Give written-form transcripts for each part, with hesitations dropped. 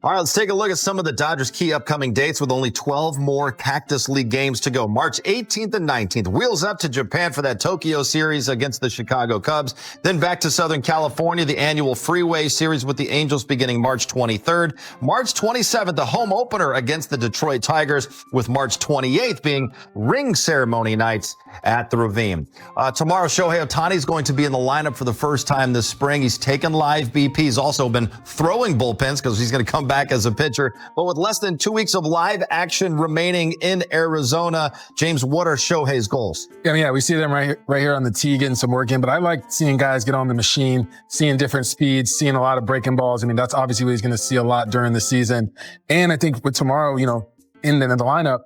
All right, let's take a look at some of the Dodgers' key upcoming dates with only 12 more Cactus League games to go. March 18th and 19th, wheels up to Japan for that Tokyo series against the Chicago Cubs. Then back to Southern California, the annual Freeway Series with the Angels beginning March 23rd. March 27th, the home opener against the Detroit Tigers, with March 28th being ring ceremony nights at the Ravine. Tomorrow, Shohei Ohtani is going to be in the lineup for the first time this spring. He's taken live BP. He's also been throwing bullpens because he's going to come back as a pitcher. But with less than 2 weeks of live action remaining in Arizona, James, what are Shohei's goals? Yeah, we see them right here on the tee getting some work in. But I like seeing guys get on the machine, seeing different speeds, seeing a lot of breaking balls. I mean, that's obviously what he's going to see a lot during the season. And I think with tomorrow, in the lineup,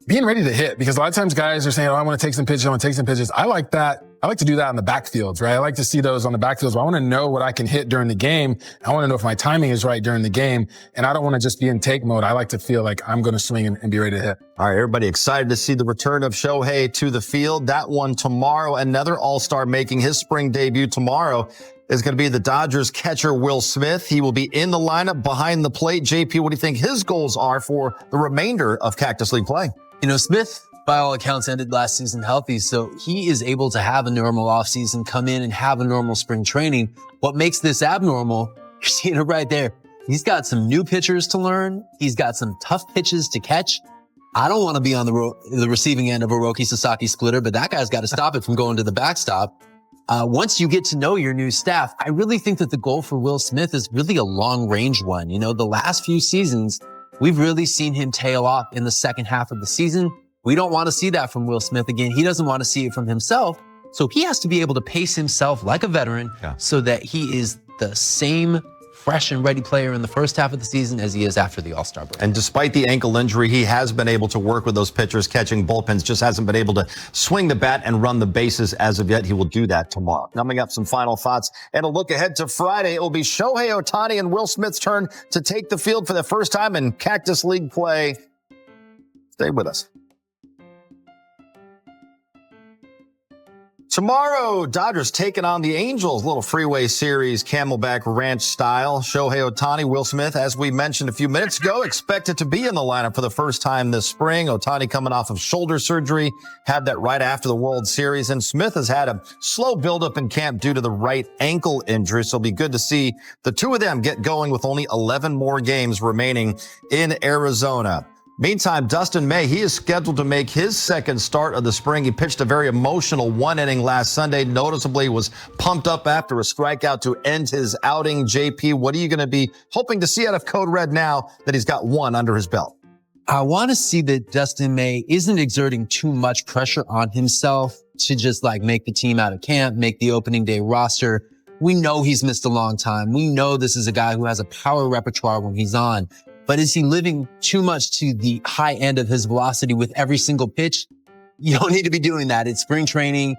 being ready to hit, because a lot of times guys are saying, I want to take some pitches, I like that. I like to do that on the backfields, right? I like to see those on the backfields. I want to know what I can hit during the game. I want to know if my timing is right during the game. And I don't want to just be in take mode. I like to feel like I'm going to swing and be ready to hit. All right, everybody excited to see the return of Shohei to the field. That one tomorrow. Another All-Star making his spring debut tomorrow is going to be the Dodgers catcher Will Smith. He will be in the lineup behind the plate. JP, what do you think his goals are for the remainder of Cactus League play? Smith, by all accounts, ended last season healthy, so he is able to have a normal offseason, come in and have a normal spring training. What makes this abnormal, you're seeing it right there. He's got some new pitchers to learn. He's got some tough pitches to catch. I don't want to be on the receiving end of a Roki Sasaki splitter, but that guy's got to stop it from going to the backstop. Once you get to know your new staff, I really think that the goal for Will Smith is really a long-range one. The last few seasons, we've really seen him tail off in the second half of the season. We don't want to see that from Will Smith again. He doesn't want to see it from himself. So he has to be able to pace himself like a veteran so that he is the same fresh and ready player in the first half of the season as he is after the All-Star break. And despite the ankle injury, he has been able to work with those pitchers catching bullpens, just hasn't been able to swing the bat and run the bases as of yet. He will do that tomorrow. Coming up, some final thoughts and a look ahead to Friday. It will be Shohei Ohtani and Will Smith's turn to take the field for the first time in Cactus League play. Stay with us. Tomorrow, Dodgers taking on the Angels, little Freeway Series, Camelback Ranch style. Shohei Ohtani, Will Smith, as we mentioned a few minutes ago, expected to be in the lineup for the first time this spring. Ohtani coming off of shoulder surgery, had that right after the World Series. And Smith has had a slow buildup in camp due to the right ankle injury. So it'll be good to see the two of them get going with only 11 more games remaining in Arizona. Meantime, Dustin May, he is scheduled to make his second start of the spring. He pitched a very emotional one inning last Sunday. Noticeably was pumped up after a strikeout to end his outing. JP, what are you going to be hoping to see out of Code Red now that he's got one under his belt? I want to see that Dustin May isn't exerting too much pressure on himself to just make the team out of camp, make the opening day roster. We know he's missed a long time. We know this is a guy who has a power repertoire when he's on. But is he living too much to the high end of his velocity with every single pitch? You don't need to be doing that. It's spring training.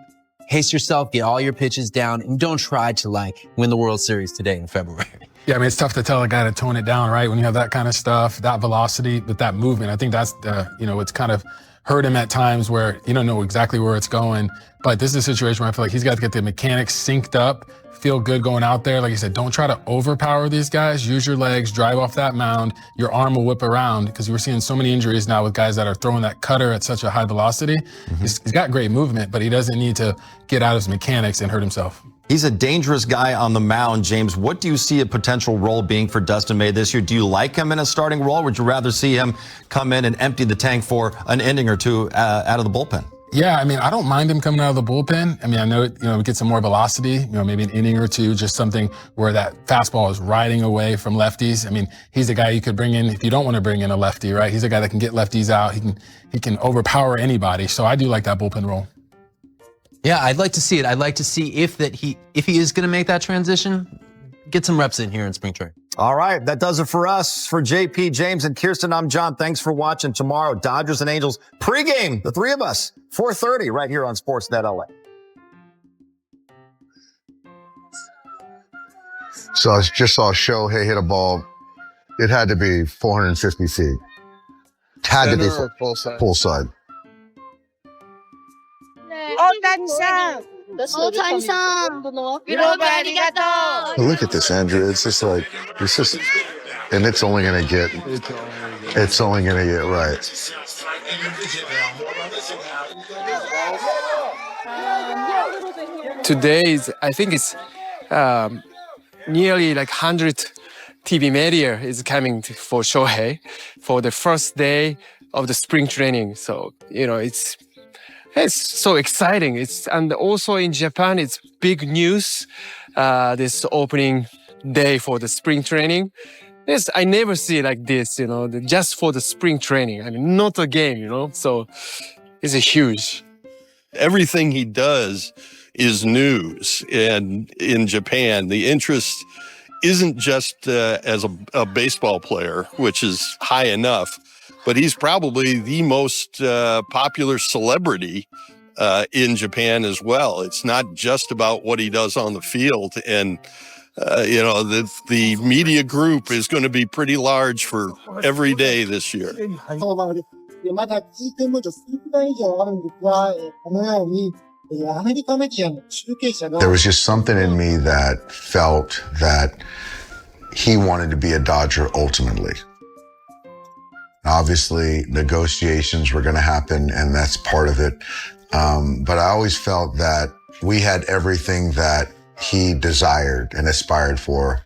Pace yourself, get all your pitches down, and don't try to win the World Series today in February. Yeah, it's tough to tell a guy to tone it down, right? When you have that kind of stuff, that velocity with that movement. I think that's it's kind of hurt him at times where you don't know exactly where it's going. But this is a situation where I feel like he's got to get the mechanics synced up, feel good going out there. Like you said, don't try to overpower these guys. Use your legs, drive off that mound. Your arm will whip around because we're seeing so many injuries now with guys that are throwing that cutter at such a high velocity. Mm-hmm. He's got great movement, but he doesn't need to get out of his mechanics and hurt himself. He's a dangerous guy on the mound, James. What do you see a potential role being for Dustin May this year? Do you like him in a starting role? Or would you rather see him come in and empty the tank for an inning or two out of the bullpen? Yeah, I don't mind him coming out of the bullpen. I know, we get some more velocity, maybe an inning or two, just something where that fastball is riding away from lefties. He's a guy you could bring in if you don't want to bring in a lefty, right? He's a guy that can get lefties out. He can overpower anybody. So I do like that bullpen role. Yeah, I'd like to see it. I'd like to see if he is going to make that transition, get some reps in here in spring training. All right, that does it for us. For JP, James, and Kirsten, I'm John. Thanks for watching. Tomorrow, Dodgers and Angels pregame, the three of us, 4:30 right here on Sportsnet LA. So I just saw Shohei hit a ball. It had to be 450 feet. Had to be full side. Look at this, Andrew. It's just and it's only going to get right. Today I think it's nearly like 100 TV media is coming for Shohei for the first day of the spring training. So, it's so exciting. And also in Japan, it's big news, this opening day for the spring training. I never see like this, just for the spring training. I mean, not a game, so it's huge. Everything he does is news. And in Japan, the interest isn't just as a baseball player, which is high enough, but he's probably the most popular celebrity in Japan as well. It's not just about what he does on the field. And, the media group is going to be pretty large for every day this year. またツイートも数段以上あるんですが、このように、アメリカメディアの中継者が There was just something in me that felt that he wanted to be a Dodger ultimately. Obviously, negotiations were going to happen, and that's part of it. But I always felt that we had everything that he desired and aspired for.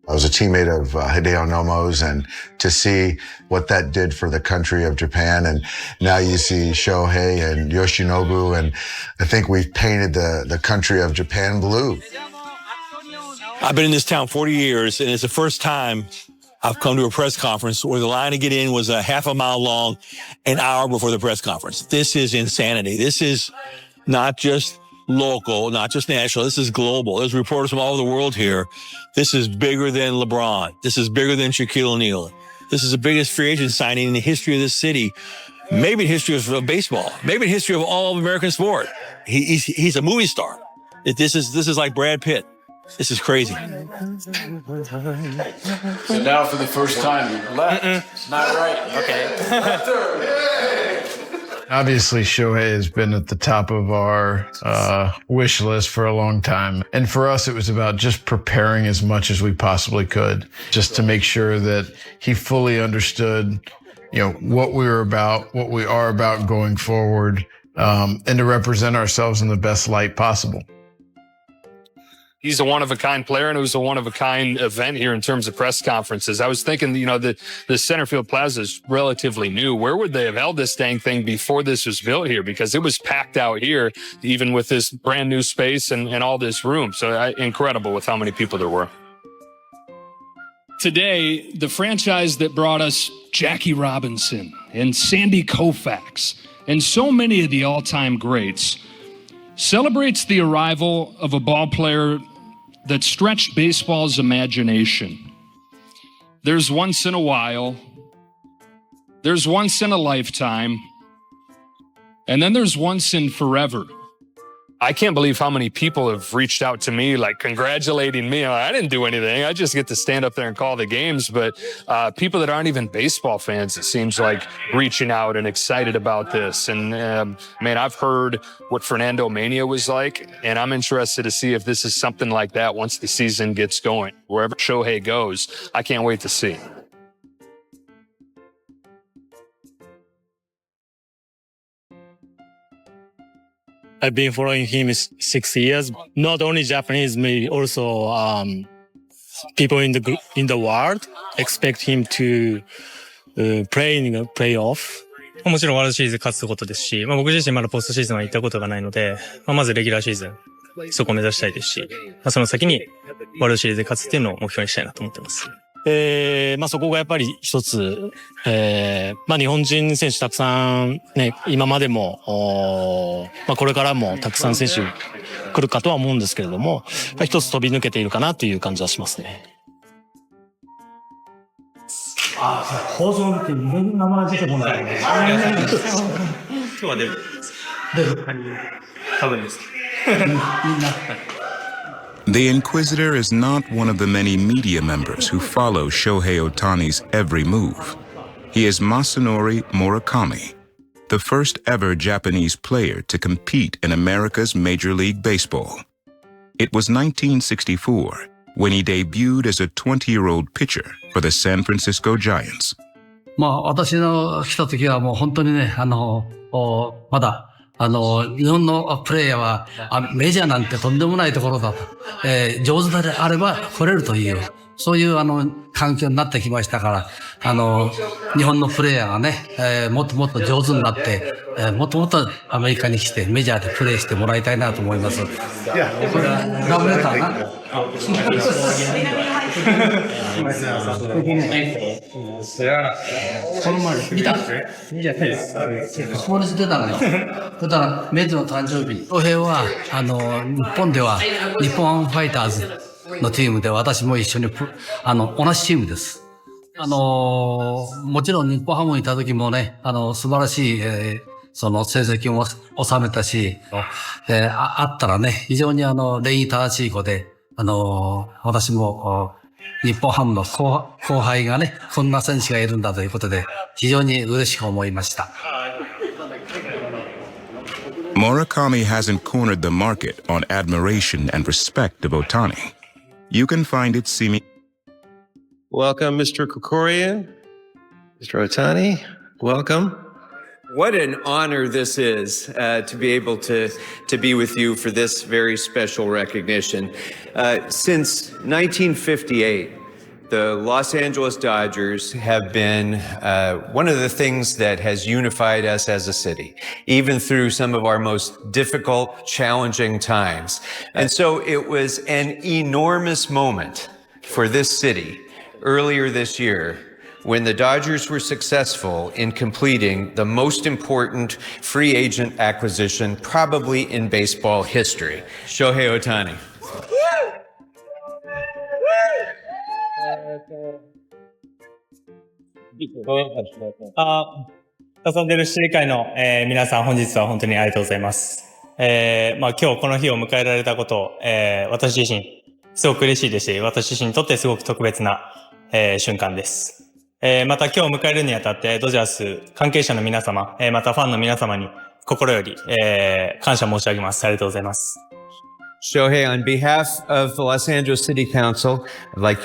I was a teammate of Hideo Nomo's, and to see what that did for the country of Japan, and now you see Shohei and Yoshinobu, and I think we've painted the country of Japan blue. I've been in this town 40 years, and it's the first time I've come to a press conference where the line to get in was a half a mile long, an hour before the press conference. This is insanity. This is not just local, not just national. This is global. There's reporters from all over the world here. This is bigger than LeBron. This is bigger than Shaquille O'Neal. This is the biggest free agent signing in the history of this city. Maybe the history of baseball. Maybe the history of all of American sport. He's a movie star. This is like Brad Pitt. This is crazy. So now for the first time, left. Not right. Okay. Obviously, Shohei has been at the top of our wish list for a long time. And for us, it was about just preparing as much as we possibly could, just to make sure that he fully understood, what we were about, what we are about going forward, and to represent ourselves in the best light possible. He's a one-of-a-kind player, and it was a one-of-a-kind event here in terms of press conferences. I was thinking, the center field plaza is relatively new. Where would they have held this dang thing before this was built here? Because it was packed out here, even with this brand new space and all this room. So incredible with how many people there were. Today, the franchise that brought us Jackie Robinson and Sandy Koufax and so many of the all-time greats celebrates the arrival of a ball player that stretched baseball's imagination. There's once in a while, there's once in a lifetime, and then there's once in forever. I can't believe how many people have reached out to me, like congratulating me. I didn't do anything. I just get to stand up there and call the games. But people that aren't even baseball fans, it seems like, reaching out and excited about this. And I've heard what Fernando Mania was like, and I'm interested to see if this is something like that once the season gets going. Wherever Shohei goes, I can't wait to see. I've been following him 6 years. Not only Japanese, maybe also people in the world expect him to play in a playoff. もちろんワールドシリーズ勝つことですし、僕自身まだポストシーズンは行ったことがないので、まずレギュラーシーズンそこを目指したいですし、その先にワールドシリーズで勝つっていうのを目標にしたいなと思ってます。そこがやっぱり一つ、日本人選手たくさんね、今までも、これからもたくさん選手来るかとは思うんですけれども、一つ飛び抜けているかなという感じはしますね。放送を見て名前出てこない。今日は出る。多分です。The Inquisitor is not one of the many media members who follow Shohei Ohtani's every move. He is Masanori Murakami, the first ever Japanese player to compete in America's Major League Baseball. It was 1964 when he debuted as a 20-year-old pitcher for the San Francisco Giants. 私の来た時はもう本当にね、まだ、日本のプレイヤーは、メジャーなんてとんでもないところだと。上手であれば来れるという、そういう環境になってきましたから、日本のプレイヤーがね、もっともっと上手になって、もっともっとアメリカに来てメジャーでプレイしてもらいたいなと思います。これはラブレターな。この前見た？スポーツ出たのよ。だからメイズの誕生日。翔平は日本では日本ファイターズのチームで私も一緒に同じチームです。もちろん日本ハムにいた時もね、素晴らしい、その成績も収めたし、あったらね、非常に礼儀正しい子で、私も日本ハムの後輩がね、こんな選手がいるんだということで、非常に嬉しく思いました。Murakami hasn't cornered the market on admiration and respect of Ohtani. You can find it seeming. Welcome, Mr. Krikorian. Mr. Ohtani, welcome. What an honor this is to be able to be with you for this very special recognition. Since 1958, the Los Angeles Dodgers have been one of the things that has unified us as a city, even through some of our most difficult, challenging times. And so it was an enormous moment for this city earlier this year when the Dodgers were successful in completing the most important free agent acquisition probably in baseball history, Shohei Ohtani. ロサンゼル市議会の、皆さん本日は本当にありがとうございます。今日この日を迎えられたこと、私自身すごく嬉しいですし、私自身にとってすごく特別な、瞬間です。また今日を迎えるにあたってドジャース関係者の皆様、またファンの皆様に心より、感謝申し上げます。ありがとうございます。Shohei, on behalf of the Los Angeles City Council, I'd like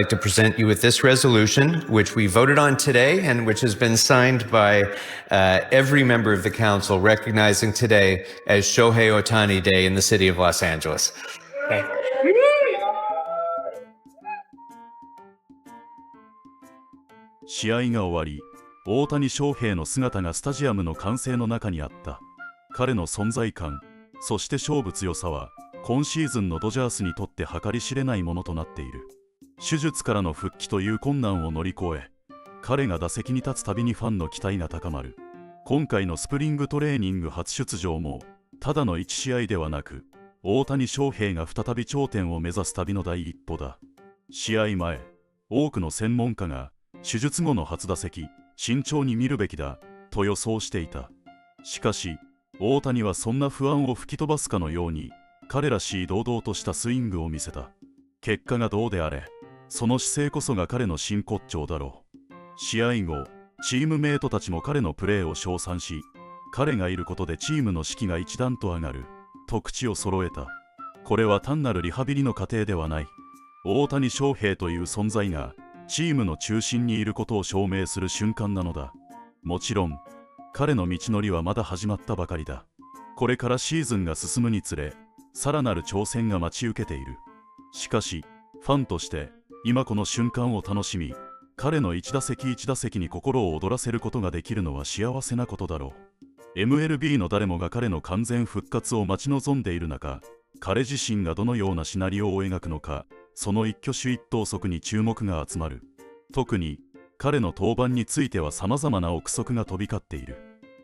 to present you with this resolution, which we voted on today and which has been signed by every member of the council, recognizing today as Shohei Ohtani Day in the city of Los Angeles. Okay. 試合が終わり、大谷翔平の姿がスタジアムの歓声の中にあった。彼の存在感、そして勝負強さは、今シーズンのドジャースにとって計り知れないものとなっている。手術からの復帰という困難を乗り越え、彼が打席に立つたびにファンの期待が高まる。今回のスプリングトレーニング初出場も、ただの1試合ではなく、大谷翔平が再び頂点を目指す旅の第一歩だ。試合前、多くの専門家が、手術後の初打席、慎重に見るべきだ、と予想していた。しかし、大谷はそんな不安を吹き飛ばすかのように、彼らしい堂々としたスイングを見せた。結果がどうであれ、その姿勢こそが彼の真骨頂だろう。試合後、チームメイトたちも彼のプレーを称賛し、彼がいることでチームの士気が一段と上がる、と口を揃えた。これは単なるリハビリの過程ではない。大谷翔平という存在が、チームの中心にいることを証明する瞬間なのだ。もちろん、彼の道のりはまだ始まったばかりだ。これからシーズンが進むにつれ、さらなる挑戦が待ち受けている。しかし、ファンとして、今この瞬間を楽しみ、彼の一打席一打席に心を躍らせることができるのは幸せなことだろう。MLB の誰もが彼の完全復活を待ち望んでいる中、彼自身がどのようなシナリオを描くのか、その一挙手一投足に注目が集まる。特に、彼の登板については様々な憶測が飛び交っている。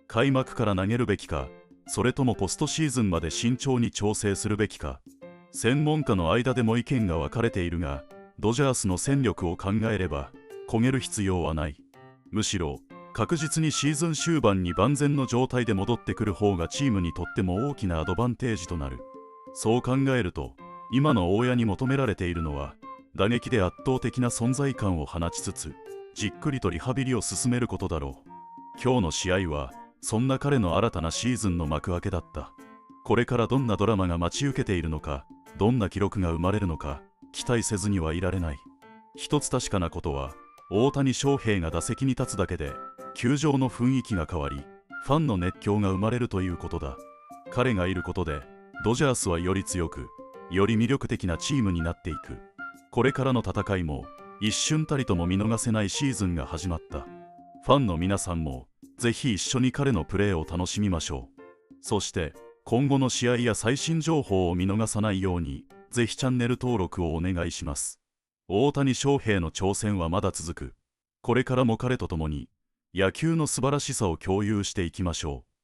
開幕から投げるべきか、それともポストシーズンまで慎重に調整するべきか。専門家の間でも意見が分かれているが、ドジャースの戦力を考えれば、焦げる必要はない。むしろ、確実にシーズン終盤に万全の状態で戻ってくる方がチームにとっても大きなアドバンテージとなる。そう考えると、今の大家に求められているのは、打撃で圧倒的な存在感を放ちつつ、じっくりとリハビリを進めることだろう。今日の試合は、そんな彼の新たなシーズンの幕開けだった。これからどんなドラマが待ち受けているのか、どんな記録が生まれるのか、期待せずにはいられない。一つ確かなことは、大谷翔平が打席に立つだけで球場の雰囲気が変わり、ファンの熱狂が生まれるということだ。彼がいることでドジャースはより強く、より魅力的なチームになっていく。これからの戦いも一瞬たりとも見逃せないシーズンが始まった。ファンの皆さんもぜひ一緒に彼のプレーを楽しみましょう。そして今後の試合や最新情報を見逃さないように、ぜひチャンネル登録をお願いします。大谷翔平の挑戦はまだ続く。これからも彼と共に野球の素晴らしさを共有していきましょう。